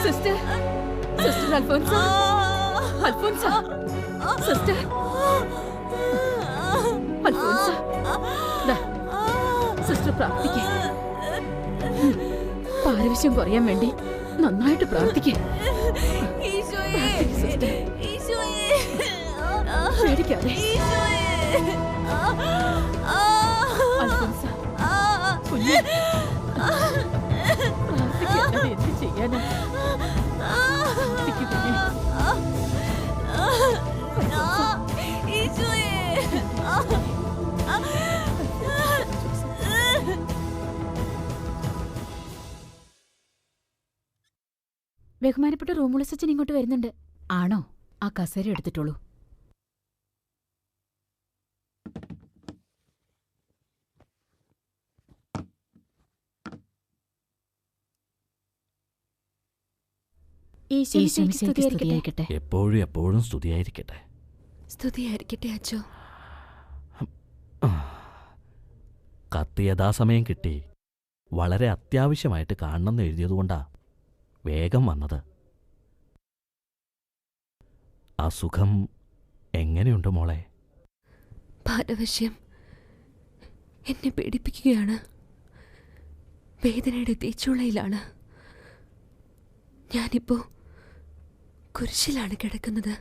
Sister, sister Alphonsa, Alphonsa, sister Alphonsa, sister പ്രാർത്ഥിക്കേ. പാരവശ്യം കുറയാൻ വേണ്ടി നന്നായിട്ട് പ്രാർത്ഥിക്കേ. പേടിക്കാതെ. അൽഫോൻസ, കുഞ്ഞ് പ്രാർത്ഥിക്കാതെ എന്ത് ചെയ്യാനാ? ബഹുമാനപ്പെട്ട റൂമുള്ള സച്ചിൻ ഇങ്ങോട്ട് വരുന്നുണ്ട്. ആണോ? ആ കസേര എടുത്തിട്ടുള്ളൂ. എപ്പോഴും എപ്പോഴും സ്തുതിയായിരിക്കട്ടെ. സ്തുതിയായിരിക്കട്ടെ അച്ചോ. കത്ത് യഥാസമയം കിട്ടി. വളരെ അത്യാവശ്യമായിട്ട് കാണണമെന്ന് എഴുതിയതുകൊണ്ടാ വേഗം വന്നത്. ആ സുഖം എങ്ങനെയുണ്ട് മോളെ? ഭാരവശ്യം എന്നെ പേടിപ്പിക്കുകയാണ്. വേദനയുടെ തീച്ചുളയിലാണ്. ഞാനിപ്പോ കുരിശിലാണ് കിടക്കുന്നത്.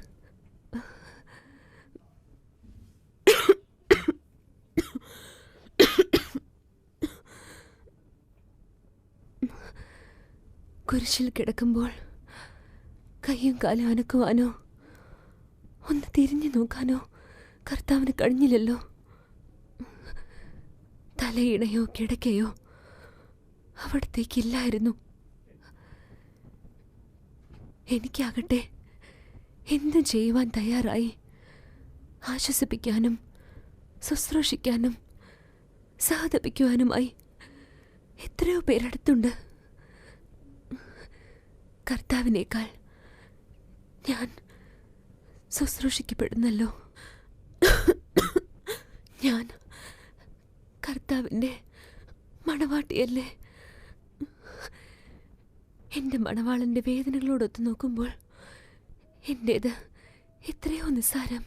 കുരിശിൽ കിടക്കുമ്പോൾ കയ്യും കാലും അനക്കുവാനോ ഒന്ന് തിരിഞ്ഞു നോക്കാനോ കർത്താവിന് കഴിഞ്ഞില്ലല്ലോ. തലയിണയോ കിടക്കയോ അവിടത്തേക്കില്ലായിരുന്നു. എനിക്കാകട്ടെ എന്തും ചെയ്യുവാൻ തയ്യാറായി. ആശ്വസിപ്പിക്കാനും ശുശ്രൂഷിക്കാനും സഹതപിക്കുവാനുമായി എത്രയോ പേരടുത്തുണ്ട്. കർത്താവിനേക്കാൾ ഞാൻ ശുശ്രൂഷിക്കപ്പെടുന്നല്ലോ. ഞാൻ കർത്താവിൻ്റെ മണവാട്ടിയല്ലേ? എൻ്റെ മണവാളൻ്റെ വേദനകളോടൊത്ത് നോക്കുമ്പോൾ എൻ്റേത് എത്രയോ നിസ്സാരം.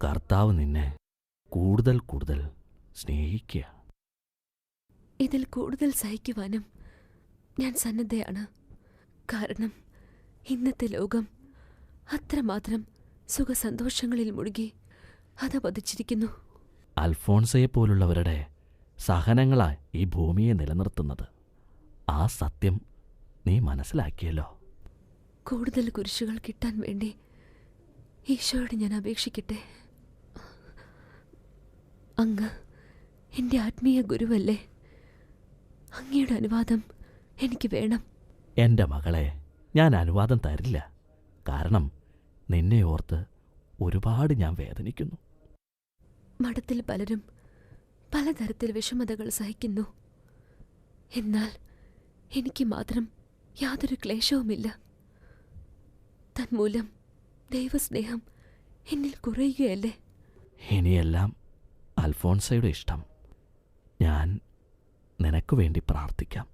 കർത്താവ് നിന്നെ കൂടുതൽ കൂടുതൽ സ്നേഹിക്കുക. ഇതിൽ കൂടുതൽ സഹിക്കുവാനും ഞാൻ സന്നദ്ധയാണ്. കാരണം ഇന്നത്തെ ലോകം അത്രമാത്രം സുഖസന്തോഷങ്ങളിൽ മുഴുകി അതപതിച്ചിരിക്കുന്നു. അൽഫോൺസയെപ്പോലുള്ളവരുടെ സഹനങ്ങളാ ഈ ഭൂമിയെ നിലനിർത്തുന്നത്. ആ സത്യം നീ മനസ്സിലാക്കിയല്ലോ. കൂടുതൽ കുരിശുകൾ കിട്ടാൻ വേണ്ടി ഈശോയോട് ഞാൻ അപേക്ഷിക്കട്ടെ. അങ്ങ് എൻ്റെ ആത്മീയ ഗുരുവല്ലേ? അങ്ങയുടെ അനുവാദം എനിക്ക് വേണം. എൻ്റെ മകളെ, ഞാൻ അനുവാദം തരില്ല. കാരണം നിന്നെ ഓർത്ത് ഒരുപാട് ഞാൻ വേദനിക്കുന്നു. മഠത്തിൽ പലരും പലതരത്തിൽ വിഷമതകൾ സഹിക്കുന്നു. എന്നാൽ എനിക്ക് മാത്രം യാതൊരു ക്ലേശവുമില്ല. തന്മൂലം ദൈവസ്നേഹം എന്നിൽ കുറയുകയല്ലേ? ഇനിയെല്ലാം അൽഫോൺസയുടെ ഇഷ്ടം. ഞാൻ നിനക്ക് വേണ്ടി പ്രാർത്ഥിക്കാം.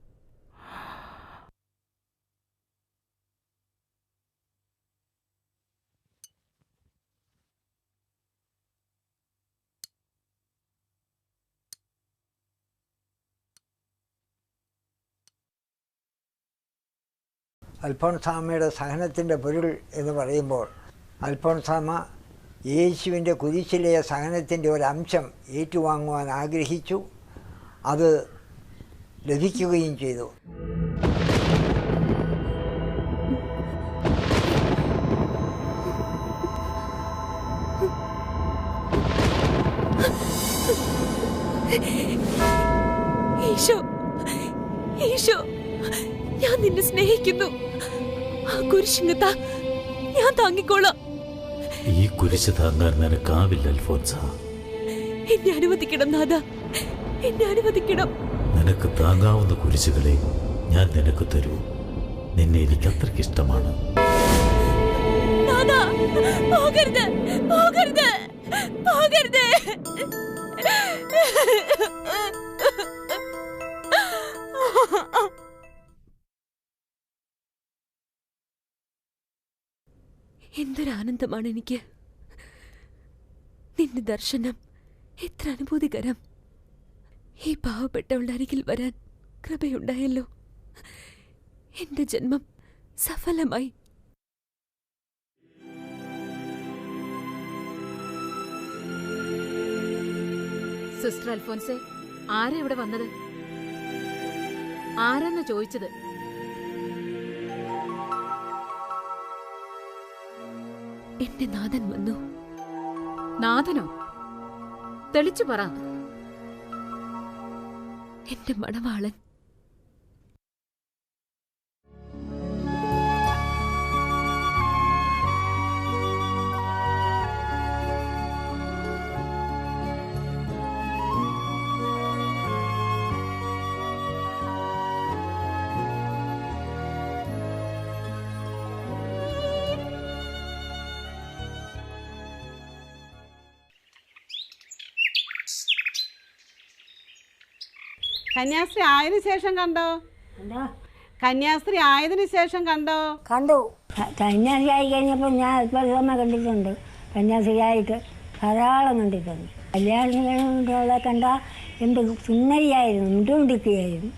അൽഫോൺസാമ്മയുടെ സഹനത്തിൻ്റെ പൊരുൾ എന്ന് പറയുമ്പോൾ അൽഫോൺസാമ്മ യേശുവിൻ്റെ കുരിശിലെ സഹനത്തിൻ്റെ ഒരംശം ഏറ്റുവാങ്ങുവാൻ ആഗ്രഹിച്ചു. അത് ലഭിക്കുകയും ചെയ്തു. ഈശോ, ഈശോ, ഞാൻ നിന്നെ സ്നേഹിക്കുന്നു. ആ കുരിശിങ്ങത്താ, ഞാൻ താങ്ങിക്കോളാം. ഈ കുരിശ് താങ്ങാൻ നിനക്കാവില്ല അൽഫോൻസ. എന്നെ അനുവദിക്കണം നാഥ, എന്നെ അനുവദിക്കണം. നിനക്ക് താങ്ങാവുന്ന കുരിശുകളെ ഞാൻ നിനക്ക് തരൂ. നിന്നെ എനിക്ക് അത്രയ്ക്ക് ഇഷ്ടമാണ്. നാഥ, പോകരുത്, പോകരുത്, പോകരുത്. എന്തൊരാനന്ദമാണ് എനിക്ക്. നിന്റെ ദർശനം എത്ര അനുഭൂതികരം. ഈ പാവപ്പെട്ടവളുടെ അരികിൽ വരാൻ കൃപയുണ്ടായല്ലോ. എന്റെ ജന്മം സഫലമായി. സിസ്റ്റർ അൽഫോൻസെ, ആരാ ഇവിടെ വന്നത്? ആരാന്നാ ചോദിച്ചത്? എന്റെ നാഥൻ വന്നു. നാഥനോ? തെളിച്ചു പറ. എന്റെ മണവാളൻ. കന്യാസ്ത്രീ ആയതിനു ശേഷം കണ്ടോ? കന്യാസ്ത്രീ ആയതിനു ശേഷം കണ്ടോ? കണ്ടു. കന്യാസ്ത്രീ ആയി കഴിഞ്ഞപ്പോൾ ഞാൻ അല്പസമയം കണ്ടിട്ടുണ്ട്. കന്യാസ്ത്രീയായിട്ട് ധാരാളം കണ്ടിട്ടുണ്ട്. കല്യാണം കഴിഞ്ഞവളെ കണ്ടാൽ എന്ത് സുന്ദരിയായിരുന്നു, മുണ്ടുമുണ്ടിക്കുകയായിരുന്നു.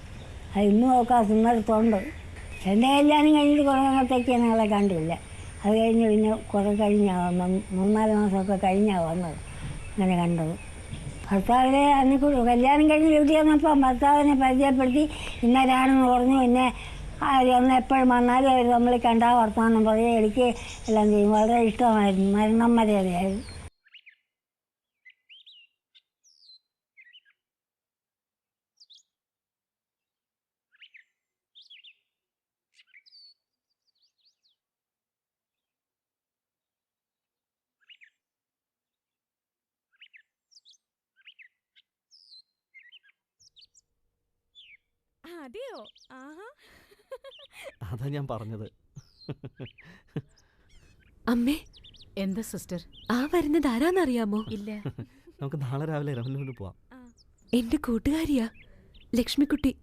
അത് ഇന്നും നോക്കാം സുന്ദരത്തോണ്ട്. എൻ്റെ കല്യാണം കഴിഞ്ഞിട്ട് കുറേ നാളത്തേക്ക് ഞങ്ങളെ കണ്ടില്ല. അത് കഴിഞ്ഞ് പിന്നെ കുറേ കഴിഞ്ഞാണ് വന്നത്, 3-4 മാസമൊക്കെ കഴിഞ്ഞാണ് വന്നത് അങ്ങനെ കണ്ടത്. ഭർത്താവിനെ അന്ന് കല്യാണം കഴിഞ്ഞ് വീട്ടിൽ വന്നപ്പോൾ ഭർത്താവിനെ പരിചയപ്പെടുത്തി ഇന്നരാണെന്ന് പറഞ്ഞു. പിന്നെ ഒന്ന് എപ്പോഴും വന്നാലും അവർ നമ്മളെ കണ്ടാൽ വർത്തമാനം പറയുക എനിക്ക് എല്ലാം ചെയ്യും. വളരെ ഇഷ്ടമായിരുന്നു. മരണം വരെയായിരുന്നു. അതെയോ? ആഹാ. അതാ ഞാൻ പറഞ്ഞത്. അമ്മേ, എന്താ സിസ്റ്റർ? ആ വരുന്നത് ആരാന്നറിയാമോ? ഇല്ല. നമുക്ക് നാളെ രാവിലെ രമനൂരിൽ പോവാം. എന്റെ കൂട്ടുകാരിയാ, ലക്ഷ്മിക്കുട്ടി.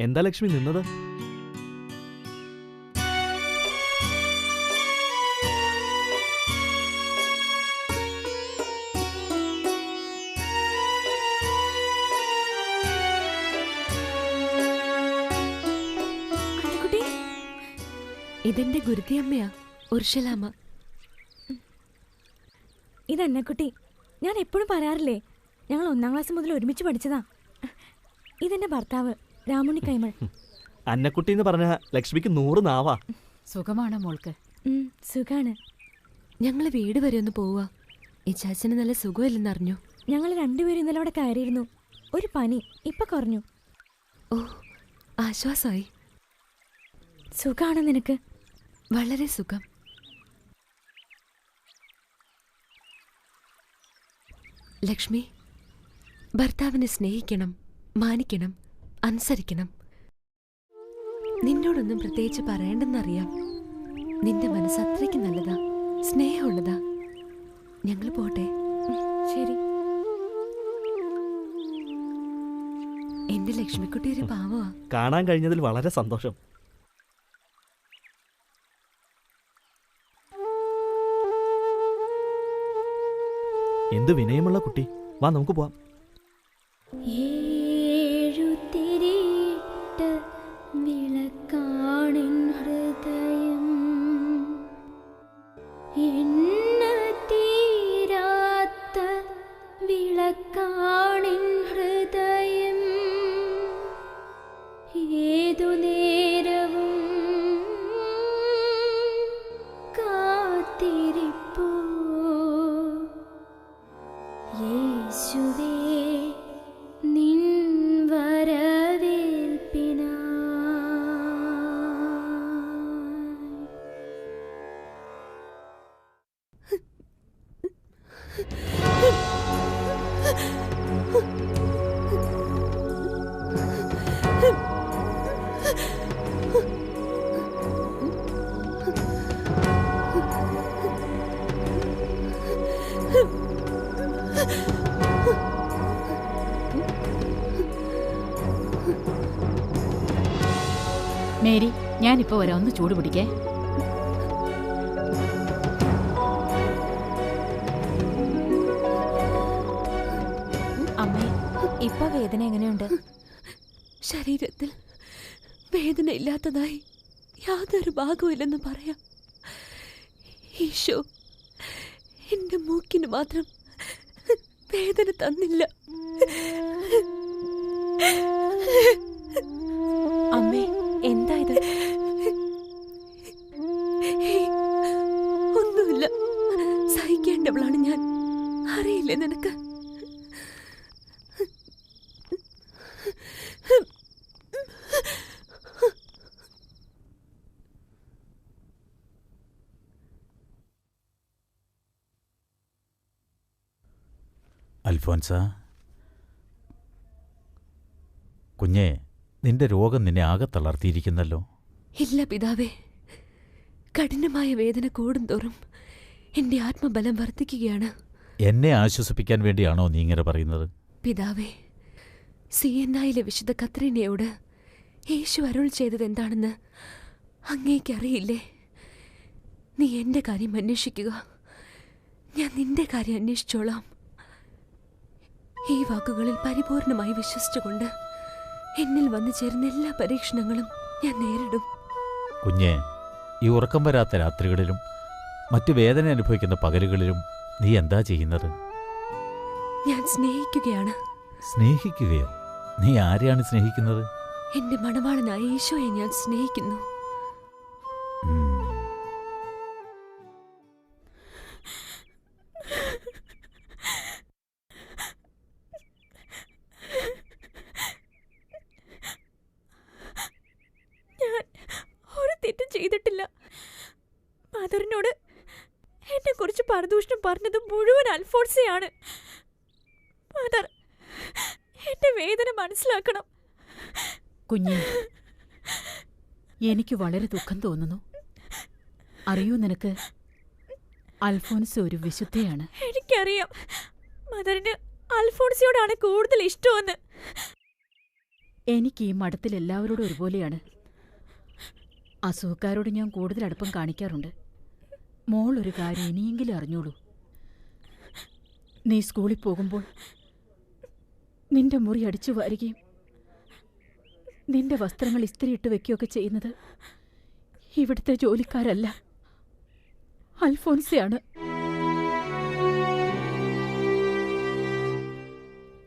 എന്താ ലക്ഷ്മി നിന്നത്? ഇതെന്റെ ഗുരുതിയമ്മയാ, ഉർഷലാമ്മ. ഇതെന്നെക്കുട്ടി. ഞാൻ എപ്പോഴും പറയാറില്ലേ, ഞങ്ങൾ 1-ാം ക്ലാസ് മുതൽ ഒരുമിച്ച് പഠിച്ചതാ. ഇതെന്റെ ഭർത്താവ് രാമുണ്ണി കൈമൾ. അന്നക്കുട്ടി എന്ന് പറഞ്ഞ ലക്ഷ്മിക്ക് 100 നാവാ. സുഖമാണോ മോൾക്ക്? സുഖാണ്. ഞങ്ങൾ വീട് വരെ ഒന്ന് പോവാ. ഈ ചാച്ചന് നല്ല സുഖമില്ലെന്നറിഞ്ഞു. ഞങ്ങൾ രണ്ടുപേരും ഇന്നലെ അവിടെ കയറിയിരുന്നു. ഒരു പനി ഇപ്പൊ കുറഞ്ഞു. ഓ, ആശ്വാസമായി. സുഖാണോ നിനക്ക്? വളരെ സുഖം. ലക്ഷ്മി, ഭർത്താവിനെ സ്നേഹിക്കണം, മാനിക്കണം, അനുസരിക്കണം. നിന്നോടൊന്നും പ്രത്യേകിച്ച് പറയണ്ടെന്നറിയാം. നിന്റെ മനസ്സ് അത്രയ്ക്ക് നല്ലതാ, സ്നേഹമുള്ളതാ. ഞങ്ങൾ പോട്ടെ. ശരി. എന്റെ ലക്ഷ്മിക്കുട്ടി ഒരു പാവമാ. കാണാൻ കഴിഞ്ഞതിൽ വളരെ സന്തോഷം. എന്ത് വിനയമുള്ള കുട്ടി. വാ നമുക്ക് പോവാം. വിളക്കാണിൻ ഹൃദയം തീരാത്ത വിളക്കാണിൻ ഹൃദയം ഏതു നേരവും കാത്തിരിപ്പൂ യേശുവേ നിൻ വരവേൽപ്പിനായി. മേരി, ഞാനിപ്പോ വരാം. ഒന്ന് ചൂട് പിടിക്കേ. അമ്മേ, ഇപ്പൊ വേദന എങ്ങനെയുണ്ട്? ശരീരത്തിൽ വേദന ഇല്ലാത്തതായി യാതൊരു ഭാഗവുമില്ലെന്ന് പറയാം. ഈശോ എന്റെ മൂക്കിന് മാത്രം വേദന തന്നില്ല. അമ്മേ, എന്താ ഇത്? ഒന്നുമില്ല, സഹിക്കേണ്ടവളാണ് ഞാൻ. അറിയില്ലേ നിനക്ക്? അൽഫോൻസ, കുഞ്ഞേ, നിന്റെ രോഗം നിന്നെ ആകെ തളർത്തിയിരിക്കുന്നല്ലോ. ഇല്ല പിതാവേ, കഠിനമായ വേദന കൂടുന്തോറും എന്റെ ആത്മബലം വർദ്ധിക്കുകയാണ്. എന്നെ ആശ്വസിപ്പിക്കാൻ വേണ്ടിയാണോ നീ ഇങ്ങനെ പറയുന്നത്? പിതാവേ, സിയന്നായിലെ വിശുദ്ധ കത്രീനയോട് യേശു അരുൾ ചെയ്തത് എന്താണെന്ന് അങ്ങേക്കറിയില്ലേ? നീ എൻ്റെ കാര്യം അന്വേഷിക്കുക, ഞാൻ നിന്റെ കാര്യം അന്വേഷിച്ചോളാം. ഈ വാക്കുകളിൽ പരിപൂർണമായി വിശ്വസിച്ചുകൊണ്ട് എന്നിൽ വന്നു ചേരുന്ന എല്ലാ പരീക്ഷണങ്ങളും ഞാൻ നേരിടും. കുഞ്ഞെ, ഈ ഉറക്കം വരാത്ത രാത്രികളിലും മറ്റു വേദന അനുഭവിക്കുന്ന പകലുകളിലും നീ എന്താ ചെയ്യുന്നത്? ഞാൻ സ്നേഹിക്കുകയാണ്. സ്നേഹിക്കുകയോ? നീ ആരെയാണ് സ്നേഹിക്കുന്നത്? എന്റെ മണവാളനായ ഈശോയെ ഞാൻ സ്നേഹിക്കുന്നു. ഞാൻ ഒരു തെറ്റും ചെയ്തിട്ടില്ല. മദറിനോട് എന്നെ കുറിച്ച് പരദൂഷണം പറഞ്ഞത് മുഴുവൻ അൽഫോൺസയാണ്. മദർ, എന്റെ വേദന മനസ്സിലാക്കണം. കുഞ്ഞെ, എനിക്ക് വളരെ ദുഃഖം തോന്നുന്നു. അറിയൂ, നിനക്ക് അൽഫോൻസ് ഒരു വിശുദ്ധയാണ്. എനിക്കറിയാം, മദറിന് അൽഫോൺസിയോടാണ് കൂടുതൽ ഇഷ്ടമെന്ന്. എനിക്ക് ഈ മഠത്തിൽ എല്ലാവരോടും ഒരുപോലെയാണ്. അസുഖക്കാരോട് ഞാൻ കൂടുതൽ അടുപ്പം കാണിക്കാറുണ്ട്. മോൾ ഒരു കാര്യം ഇനിയെങ്കിലും അറിഞ്ഞോളൂ. നീ സ്കൂളിൽ പോകുമ്പോൾ നിന്റെ മുറി അടിച്ചു വാരുകയും നിന്റെ വസ്ത്രങ്ങൾ ഇസ്തിരിയിട്ട് വെക്കുകയൊക്കെ ചെയ്യുന്നത് ഇവിടുത്തെ ജോലിക്കാരല്ല, അൽഫോൻസയാണ്.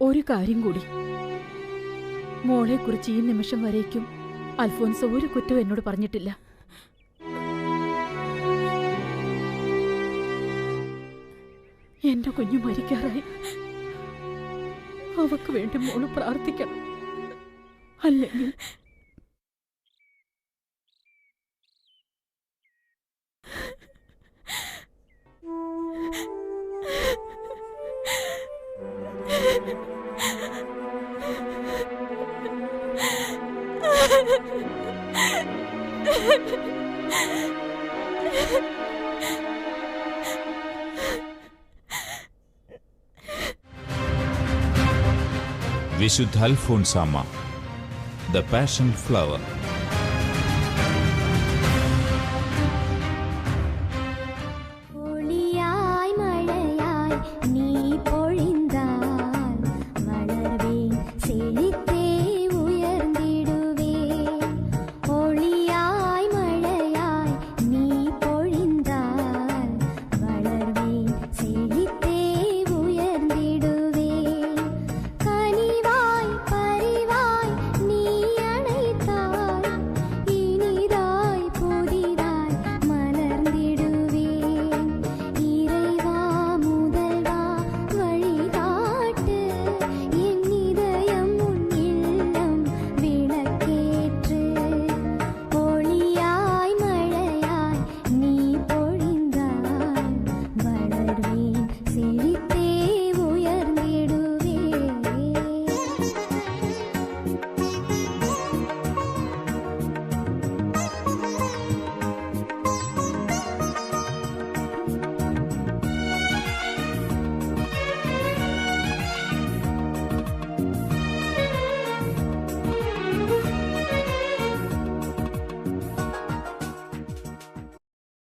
ഒരു കാര്യം കൂടി, മോളെക്കുറിച്ച് ഈ നിമിഷം വരേക്കും അൽഫോൻസ ഒരു കുറ്റവും എന്നോട് പറഞ്ഞിട്ടില്ല. എന്റെ കുഞ്ഞു മരിക്കാറായി. അവക്ക് വേണ്ടി മോള് പ്രാർത്ഥിക്കണം. അല്ലെങ്കിൽ വിശുദ്ധ അൽഫോൻസാമ്മ, ദ പാഷൻ ഫ്ലവർ.